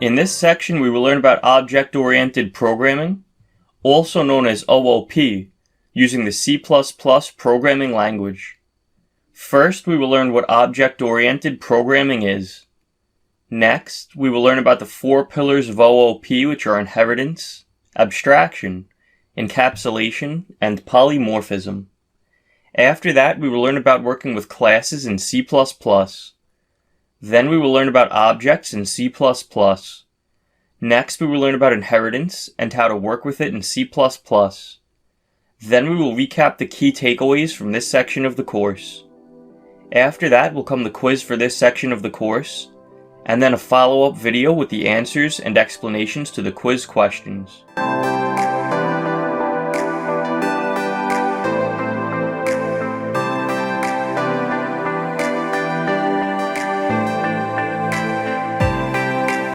In this section, we will learn about object-oriented programming, also known as OOP, using the C++ programming language. First, we will learn what object-oriented programming is. Next, we will learn about the 4 pillars of OOP, which are inheritance, abstraction, encapsulation, and polymorphism. After that, we will learn about working with classes in C++. Then we will learn about objects in C++. Next, we will learn about inheritance and how to work with it in C++. Then we will recap the key takeaways from this section of the course. After that will come the quiz for this section of the course, and then a follow-up video with the answers and explanations to the quiz questions.